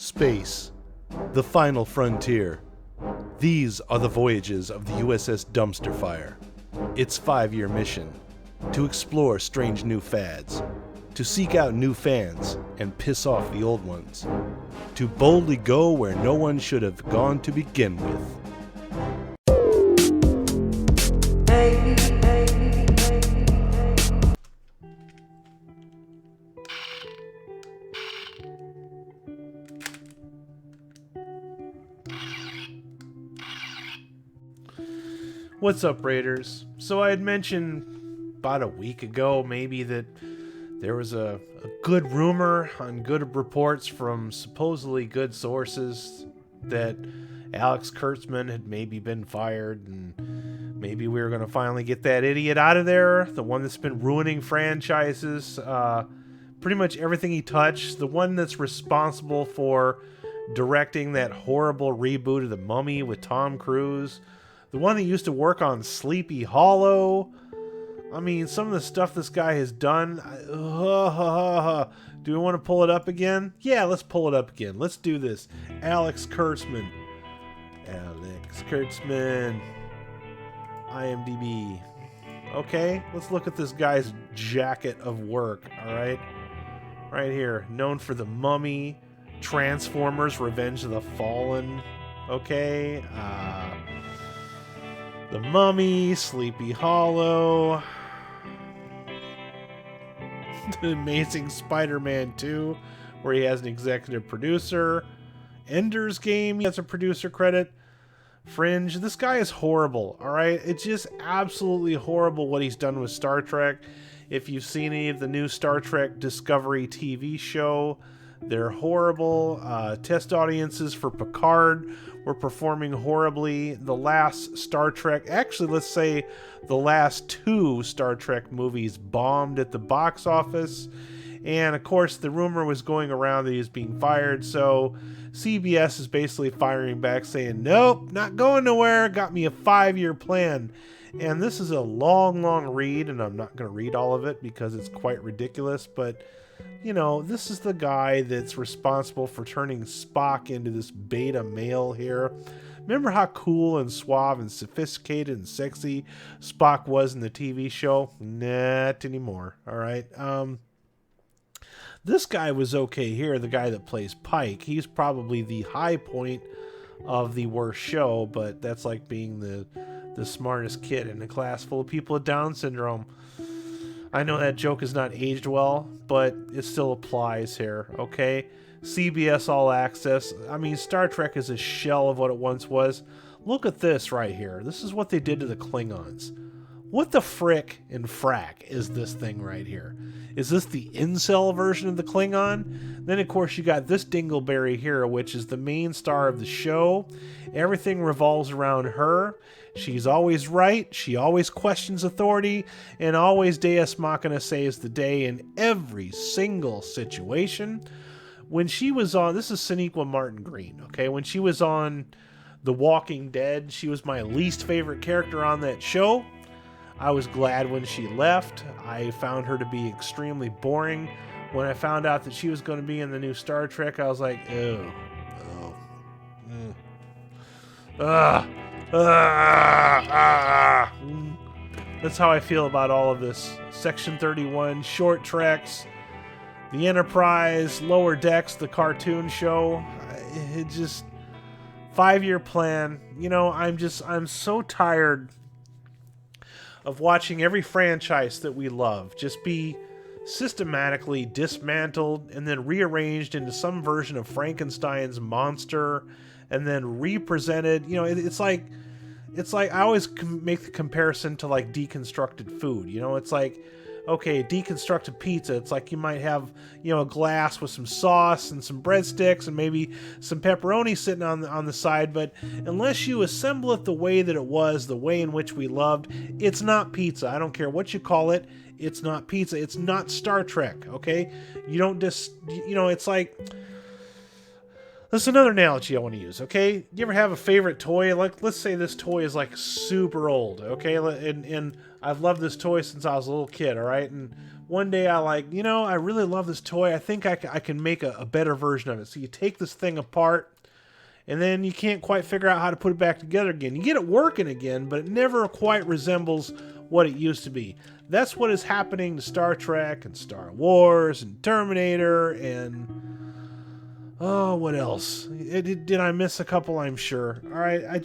Space, the final frontier. These are the voyages of the USS Dumpster Fire. Its 5-year mission: to explore strange new fads, to seek out new fans and piss off the old ones, to boldly go where no one should have gone to begin with. What's up, Raiders? So I had mentioned about a week ago maybe that there was a good rumor on good reports from supposedly good sources that Alex Kurtzman had maybe been fired, and maybe we were going to finally get that idiot out of there, the one that's been ruining franchises, pretty much everything he touched, the one that's responsible for directing that horrible reboot of The Mummy with Tom Cruise, the one that used to work on Sleepy Hollow. I mean, some of the stuff this guy has done. Do we want to pull it up again? Yeah, let's pull it up again. Let's do this. Alex Kurtzman. IMDb. Okay, let's look at this guy's jacket of work, alright? Right here. Known for The Mummy, Transformers, Revenge of the Fallen. Okay, The Mummy, Sleepy Hollow, The Amazing Spider-Man 2, where he has an executive producer, Ender's Game, he has a producer credit, Fringe. This guy is horrible, alright? It's just absolutely horrible what he's done with Star Trek. If you've seen any of the new Star Trek Discovery TV show, they're horrible. Test audiences for Picard were performing horribly. The last Star Trek, actually let's say the last 2 Star Trek movies bombed at the box office. And of course the rumor was going around that he was being fired, so CBS is basically firing back saying, nope, not going nowhere, got me a 5-year plan. And this is a long read, and I'm not going to read all of it because it's quite ridiculous, but you know, this is the guy that's responsible for turning Spock into this beta male here. Remember how cool and suave and sophisticated and sexy Spock was in the TV show? Not anymore, alright? This guy was okay here, the guy that plays Pike. He's probably the high point of the worst show, but that's like being the smartest kid in a class full of people with Down syndrome. I know that joke is not aged well, but it still applies here, okay? CBS All Access. I mean, Star Trek is a shell of what it once was. Look at this right here. This is what they did to the Klingons. What the frick and frack is this thing right here? Is this the incel version of the Klingon? Then, of course, you got this dingleberry here, which is the main star of the show. Everything revolves around her. She's always right, she always questions authority, and always Deus Machina saves the day in every single situation. When she was on, this is Sonequa Martin Green, okay? When she was on The Walking Dead, she was my least favorite character on that show. I was glad when she left. I found her to be extremely boring. When I found out that she was going to be in the new Star Trek, I was like, That's how I feel about all of this. Section 31, short treks, the Enterprise, Lower Decks, the cartoon show. It just, 5-year plan. You know, I'm so tired of watching every franchise that we love just be systematically dismantled and then rearranged into some version of Frankenstein's monster and then represented. You know, it's like I always make the comparison to like deconstructed food. You know, it's like, okay, deconstructed pizza, it's like you might have, you know, a glass with some sauce and some breadsticks and maybe some pepperoni sitting on the side, but unless you assemble it the way that it was, the way in which we loved, it's not pizza. I don't care what you call it, it's not pizza. It's not Star Trek, okay? You don't just, you know, it's like, that's another analogy I want to use, okay? You ever have a favorite toy? Like, let's say this toy is like super old, okay? And I've loved this toy since I was a little kid, all right? And one day I I really love this toy. I think I can make a better version of it. So you take this thing apart, and then you can't quite figure out how to put it back together again. You get it working again, but it never quite resembles what it used to be. That's what is happening to Star Trek and Star Wars and Terminator and... oh, what else? Did I miss a couple? I'm sure. All right,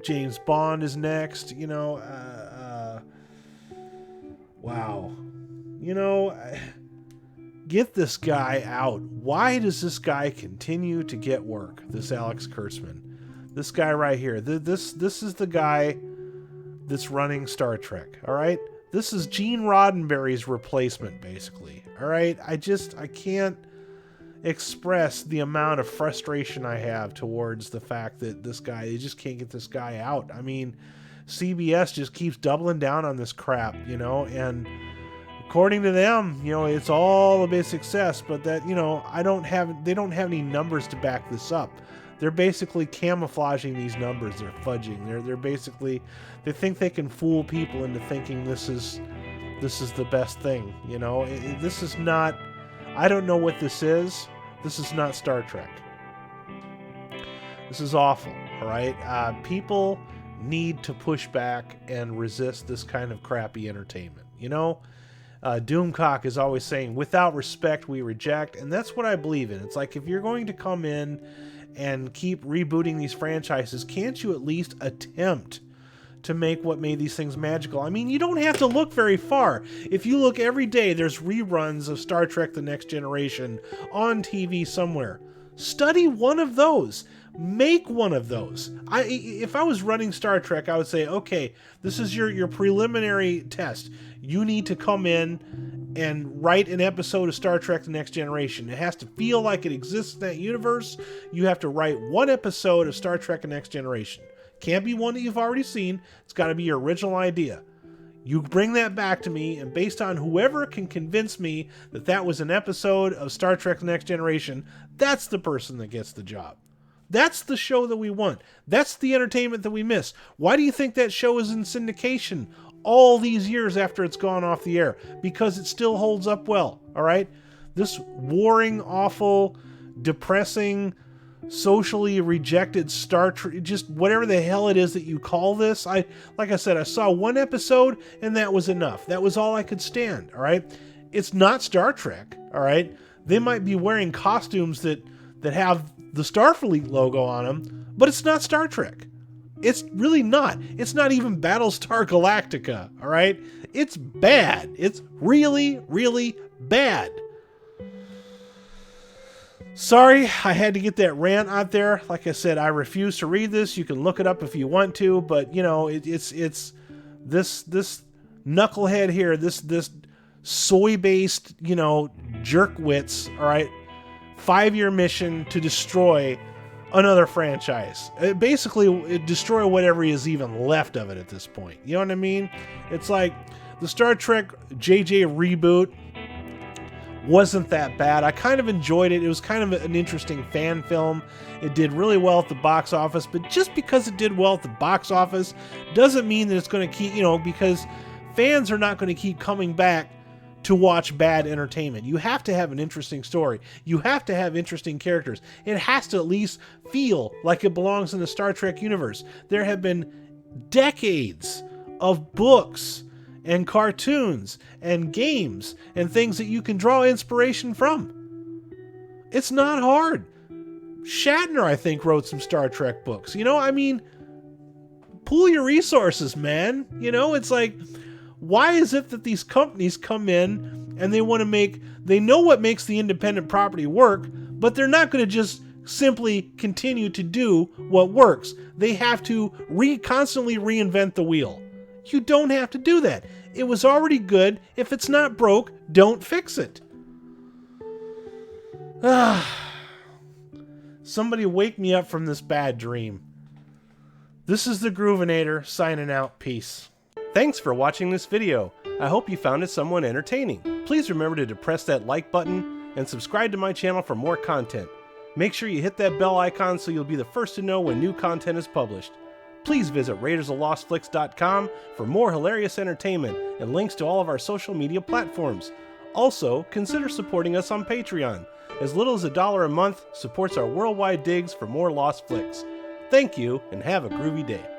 James Bond is next. Wow. Get this guy out. Why does this guy continue to get work? This Alex Kurtzman, this guy right here. This is the guy that's running Star Trek. All right, this is Gene Roddenberry's replacement, basically. All right, I can't express the amount of frustration I have towards the fact that they just can't get this guy out. I mean, CBS just keeps doubling down on this crap, and according to them, it's all a big success, but that, they don't have any numbers to back this up. They're basically camouflaging these numbers. They're fudging. They're basically, they think they can fool people into thinking this is the best thing. This is not, I don't know what this is. This is not Star Trek. This is awful, all right? People need to push back and resist this kind of crappy entertainment. Doomcock is always saying, without respect, we reject, and that's what I believe in. It's like, if you're going to come in and keep rebooting these franchises, can't you at least attempt to make what made these things magical? I mean, you don't have to look very far. If you look every day, there's reruns of Star Trek The Next Generation on TV somewhere. Study one of those. Make one of those. If I was running Star Trek, I would say, okay, this is your preliminary test. You need to come in and write an episode of Star Trek The Next Generation. It has to feel like it exists in that universe. You have to write one episode of Star Trek The Next Generation. Can't be one that you've already seen. It's got to be your original idea. You bring that back to me, and based on whoever can convince me that that was an episode of Star Trek The Next Generation, that's the person that gets the job. That's the show that we want. That's the entertainment that we miss. Why do you think that show is in syndication all these years after it's gone off the air? Because it still holds up well, all right? This warring, awful, depressing, socially rejected Star Trek, just whatever the hell it is that you call this. Like I said, I saw one episode and that was enough. That was all I could stand, all right? It's not Star Trek, all right? They might be wearing costumes that have the Starfleet logo on them, but it's not Star Trek. It's really not. It's not even Battlestar Galactica, all right? It's bad. It's really, really bad. Sorry, I had to get that rant out there. Like I said, I refuse to read this. You can look it up if you want to, but it's this knucklehead here, this soy-based, jerkwits, all right? 5-year mission to destroy another franchise. Basically, destroy whatever is even left of it at this point. You know what I mean? It's like the Star Trek JJ reboot wasn't that bad. I kind of enjoyed it. It was kind of an interesting fan film. It did really well at the box office, but just because it did well at the box office doesn't mean that it's going to keep, because fans are not going to keep coming back to watch bad entertainment. You have to have an interesting story. You have to have interesting characters. It has to at least feel like it belongs in the Star Trek universe. There have been decades of books and cartoons and games and things that you can draw inspiration from. It's not hard. Shatner, I think, wrote some Star Trek books. Pool your resources, man. It's like, why is it that these companies come in and they know what makes the independent property work, but they're not going to just simply continue to do what works. They have to constantly reinvent the wheel. You don't have to do that. It was already good. If it's not broke, don't fix it. Somebody wake me up from this bad dream. This is the Groovinator signing out. Peace. Thanks for watching this video. I hope you found it somewhat entertaining. Please remember to depress that like button and subscribe to my channel for more content. Make sure you hit that bell icon so you'll be the first to know when new content is published. Please visit RaidersOfLostFlicks.com for more hilarious entertainment and links to all of our social media platforms. Also, consider supporting us on Patreon. As little as $1 a month supports our worldwide digs for more Lost Flicks. Thank you, and have a groovy day.